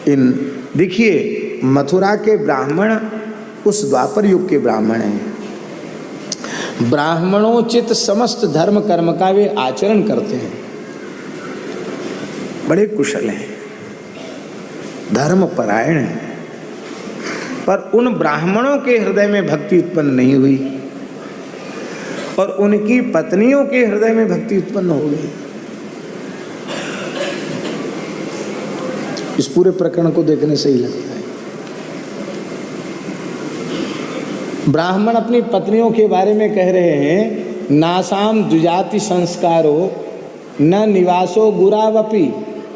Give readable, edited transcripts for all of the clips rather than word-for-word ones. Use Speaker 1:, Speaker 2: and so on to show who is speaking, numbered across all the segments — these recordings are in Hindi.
Speaker 1: इन देखिए मथुरा के ब्राह्मण उस द्वापर युग के ब्राह्मण हैं। ब्राह्मणोचित समस्त धर्म कर्म का वे आचरण करते हैं, बड़े कुशल हैं, धर्म परायण हैं। पर उन ब्राह्मणों के हृदय में भक्ति उत्पन्न नहीं हुई और उनकी पत्नियों के हृदय में भक्ति उत्पन्न हो गई। इस पूरे प्रकरण को देखने से ही लगता है ब्राह्मण अपनी पत्नियों के बारे में कह रहे हैं, नासाम द्विजाति संस्कारो न निवासो गुरावपि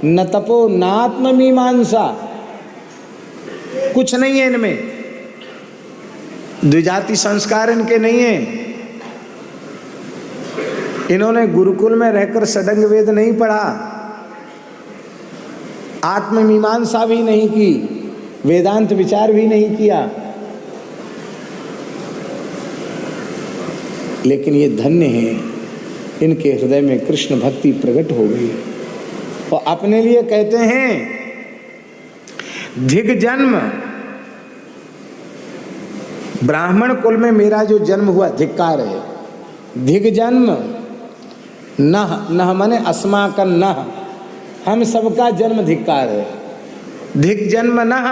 Speaker 1: न तपो नात्म मीमांसा। कुछ नहीं है इनमें, द्विजाति संस्कार इनके नहीं है। इन्होंने गुरुकुल में रहकर षडंग वेद नहीं पढ़ा, आत्ममीमांसा भी नहीं की, वेदांत विचार भी नहीं किया। लेकिन ये धन्य है, इनके हृदय में कृष्ण भक्ति प्रकट हो गई और अपने लिए कहते हैं धिग जन्म, ब्राह्मण कुल में मेरा जो जन्म हुआ धिक्कार है। धिग जन्म नह, नह माने अस्माकं नह, हम सबका जन्म धिक्कार है। धिक जन्म नह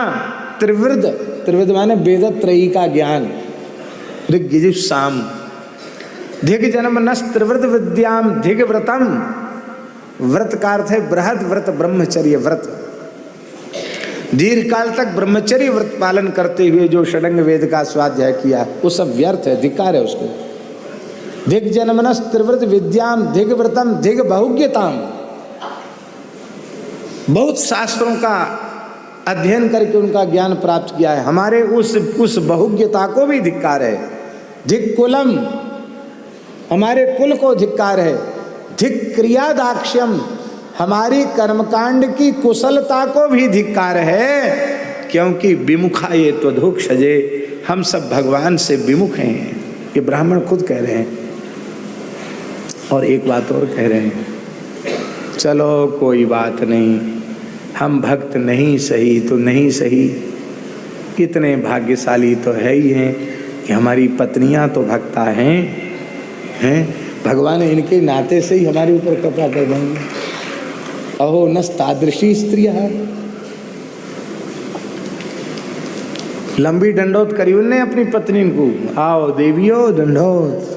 Speaker 1: त्रिवृद, त्रिवृद माने वेद त्रयी का ज्ञान, ऋग यजुः साम। धिक जन्म नस त्रिवृद विद्याम धिग व्रतम, व्रत का अर्थ है बृहद व्रत, ब्रह्मचर्य व्रत। दीर्घ काल तक ब्रह्मचर्य व्रत पालन करते हुए जो षडंग वेद का स्वाध्याय किया वो सब व्यर्थ है, धिक्कार है उसको। धिक जन्मनस त्रिवृत विद्याम धिग व्रतम धिग बहुज्ञताम, बहुत शास्त्रों का अध्ययन करके उनका ज्ञान प्राप्त किया है, हमारे उस बहुज्ञता को भी धिक्कार है। धिक कुलम, हमारे कुल को धिक्कार है। धिक क्रियादाक्ष्यम, हमारी कर्मकांड की कुशलता को भी धिक्कार है, क्योंकि विमुखा ये त्वधोक्षजे, हम सब भगवान से विमुख हैं। ये ब्राह्मण खुद कह रहे हैं। और एक बात और कह रहे हैं, चलो कोई बात नहीं, हम भक्त नहीं सही तो नहीं सही, कितने भाग्यशाली तो है ही हैं कि हमारी पत्नियां तो भक्ता हैं। भगवान इनके नाते से ही हमारे ऊपर कृपा कर देंगे। अहो नस तादृशी स्त्रियां, लंबी दंडोत करी उनने अपनी पत्नी को, आओ देवियो दंडोत।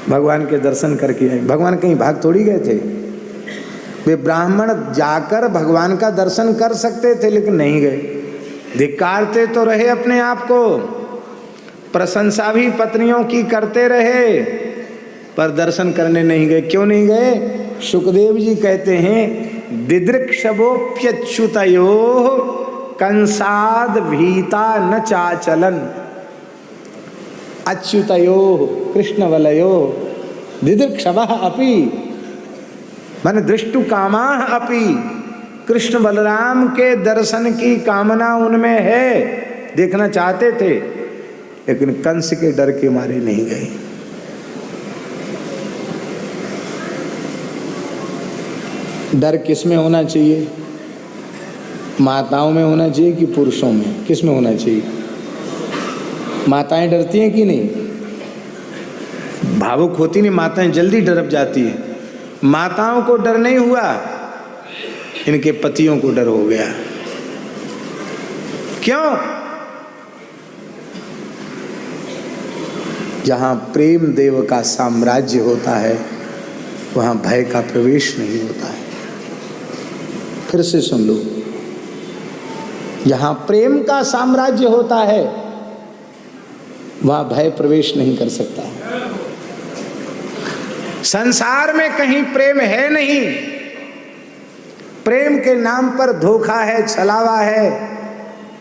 Speaker 1: भगवान के दर्शन करके आए। भगवान कहीं भाग थोड़ी गए थे, वे ब्राह्मण जाकर भगवान का दर्शन कर सकते थे लेकिन नहीं गए। धिक्कारते तो रहे अपने आप को, प्रशंसा भी पत्नियों की करते रहे, पर दर्शन करने नहीं गए। क्यों नहीं गए? सुखदेव जी कहते हैं दिदृक्षवोप्यच्युतयो कंसाद भीता न चाचलन। अच्युतयो कृष्णवलयो दिदृक्षवः अपि मन दृष्टु कामाः अपि, कृष्ण बलराम के दर्शन की कामना उनमें है, देखना चाहते थे, लेकिन कंस के डर के मारे नहीं गए। डर किस में होना चाहिए? माताओं में होना चाहिए कि पुरुषों में? किस में होना चाहिए? माताएं डरती हैं कि नहीं? भावुक होती नहीं, माताएं जल्दी डर जाती है। माताओं को डर नहीं हुआ, इनके पतियों को डर हो गया। क्यों? जहां प्रेम देव का साम्राज्य होता है वहां भय का प्रवेश नहीं होता है। फिर से सुन लो, जहां प्रेम का साम्राज्य होता है वहां भय प्रवेश नहीं कर सकता। संसार में कहीं प्रेम है नहीं, प्रेम के नाम पर धोखा है, छलावा है,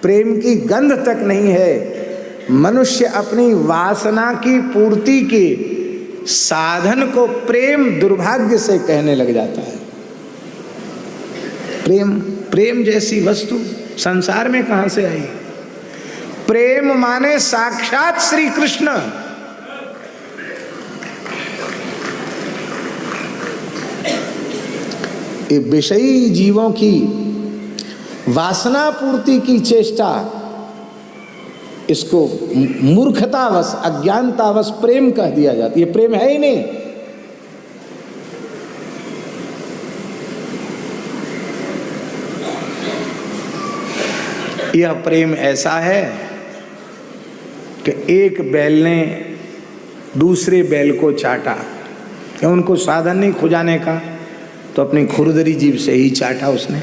Speaker 1: प्रेम की गंध तक नहीं है। मनुष्य अपनी वासना की पूर्ति के साधन को प्रेम दुर्भाग्य से कहने लग जाता है। प्रेम जैसी वस्तु संसार में कहां से आई? प्रेम माने साक्षात श्री कृष्ण। ये विषयी जीवों की वासना पूर्ति की चेष्टा, इसको मूर्खतावश अज्ञानतावश प्रेम कह दिया जाता। ये प्रेम है ही नहीं। यह प्रेम ऐसा है कि एक बैल ने दूसरे बैल को चाटा, क्या उनको साधन नहीं खुजाने का, तो अपनी खुरदरी जीभ से ही चाटा उसने।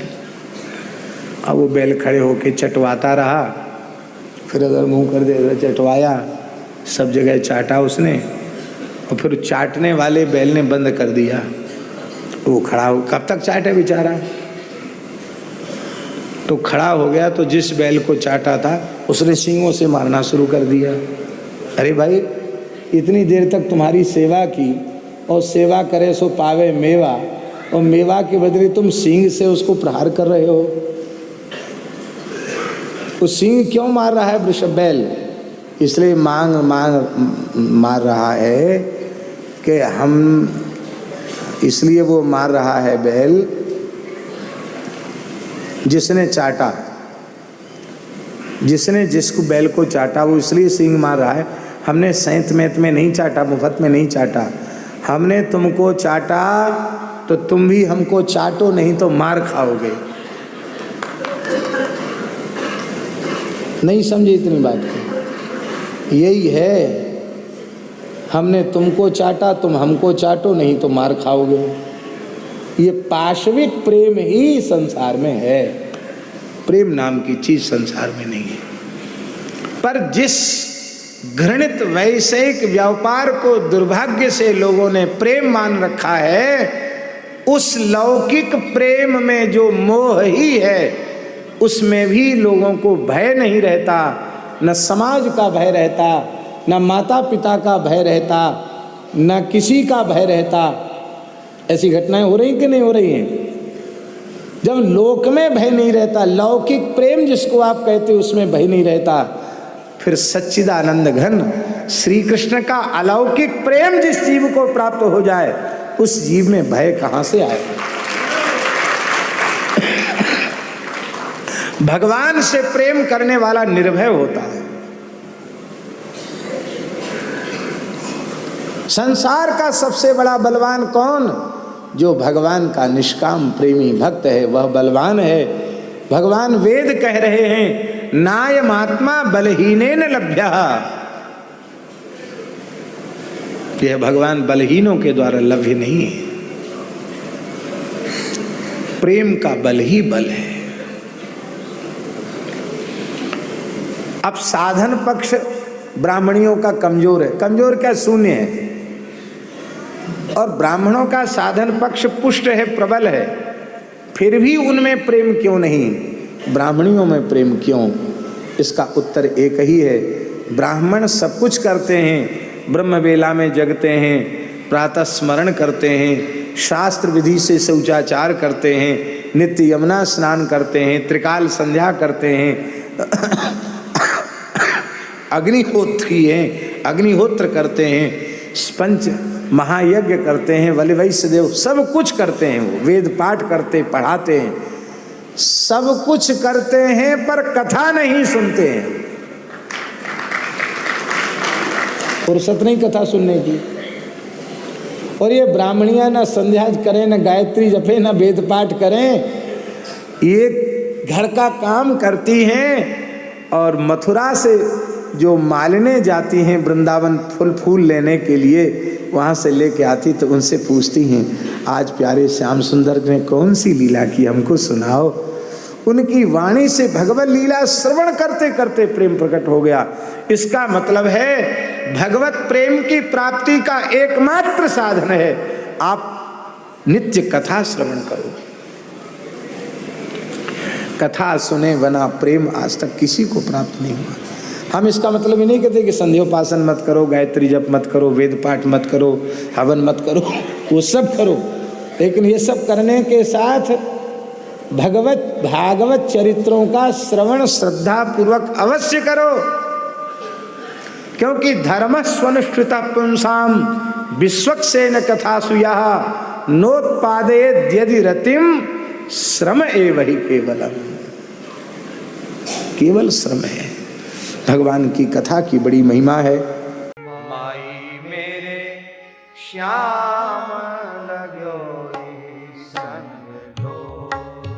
Speaker 1: अब वो बैल खड़े होके चटवाता रहा, फिर अगर मुंह कर दे चटवाया, सब जगह चाटा उसने, और फिर चाटने वाले बैल ने बंद कर दिया। वो खड़ा हो, कब तक चाटे बेचारा, तो खड़ा हो गया। तो जिस बैल को चाटा था उसने सींगों से मारना शुरू कर दिया। अरे भाई, इतनी देर तक तुम्हारी सेवा की, और सेवा करे सो पावे मेवा, और मेवा के बदले तुम सींग से उसको प्रहार कर रहे हो। वो सींग क्यों मार रहा है वृषभ बैल? इसलिए मांग मार रहा है कि हम, इसलिए वो मार रहा है बैल जिसने चाटा, जिसने जिसको बैल को चाटा वो इसलिए सींग मार रहा है। हमने सैंत मैत में नहीं चाटा, मुफ्त में नहीं चाटा, हमने तुमको चाटा तो तुम भी हमको चाटो, नहीं तो मार खाओगे। नहीं समझे इतनी बात को? यही है, हमने तुमको चाटा, तुम हमको चाटो, नहीं तो मार खाओगे। ये पाशविक प्रेम ही संसार में है, प्रेम नाम की चीज संसार में नहीं है। पर जिस घृणित वैषयिक व्यापार को दुर्भाग्य से लोगों ने प्रेम मान रखा है, उस लौकिक प्रेम में जो मोह ही है, उसमें भी लोगों को भय नहीं रहता, न समाज का भय रहता, न माता पिता का भय रहता, न किसी का भय रहता। ऐसी घटनाएं हो रही कि नहीं हो रही हैं? जब लोक में भय नहीं रहता, लौकिक प्रेम जिसको आप कहते हो उसमें भय नहीं रहता, फिर सच्चिदानंद घन श्री कृष्ण का अलौकिक प्रेम जिस जीव को प्राप्त हो जाए, उस जीव में भय कहां से आए? भगवान से प्रेम करने वाला निर्भय होता है। संसार का सबसे बड़ा बलवान कौन? जो भगवान का निष्काम प्रेमी भक्त है, वह बलवान है। भगवान वेद कह रहे हैं, नायमात्मा बलहीनेन लभ्यः। यह भगवान बलहीनों के द्वारा लभ्य नहीं है, प्रेम का बल ही बल है। अब साधन पक्ष ब्राह्मणियों का कमजोर है, कमजोर क्या, शून्य है, और ब्राह्मणों का साधन पक्ष पुष्ट है, प्रबल है। फिर भी उनमें प्रेम क्यों नहीं, ब्राह्मणियों में प्रेम क्यों? इसका उत्तर एक ही है। ब्राह्मण सब कुछ करते हैं, ब्रह्म वेला में जगते हैं, प्रातः स्मरण करते हैं, शास्त्र विधि से शौचाचार करते हैं, नित्य यमुना स्नान करते हैं, त्रिकाल संध्या करते हैं, अग्निहोत्री हैं, अग्निहोत्र करते हैं, पंच महायज्ञ करते हैं, बलि वैश्य देव सब कुछ करते हैं। वो वेद पाठ करते, पढ़ाते हैं, सब कुछ करते हैं, पर कथा नहीं सुनते हैं। फुर्सत नहीं कथा सुनने की। और ये ब्राह्मणियां ना संध्या करें, ना गायत्री जपे, ना वेद पाठ करें, ये घर का काम करती हैं, और मथुरा से जो मालिने जाती हैं वृंदावन फूल लेने के लिए, वहाँ से लेके आती तो उनसे पूछती हैं, आज प्यारे श्याम सुंदर ने कौन सी लीला की, हमको सुनाओ। उनकी वाणी से भगवत लीला श्रवण करते करते प्रेम प्रकट हो गया। इसका मतलब है भगवत प्रेम की प्राप्ति का एकमात्र साधन है, आप नित्य कथा श्रवण करो। कथा सुने बना प्रेम आज तक किसी को प्राप्त नहीं हुआ। हम इसका मतलब ही नहीं कहते कि संध्योपासन मत करो, गायत्री जप मत करो, वेद पाठ मत करो, हवन मत करो, वो सब करो, लेकिन ये सब करने के साथ भागवत चरित्रों का श्रवण श्रद्धा पूर्वक अवश्य करो, क्योंकि धर्म स्वनुष्ठिता पुंसाम विश्वक्सेन कथासु यः नोत्पादयेद् यदि रतिम श्रम एव हि केवलम। केवल श्रम है। भगवान की कथा की बड़ी महिमा है।
Speaker 2: माई मेरे श्याम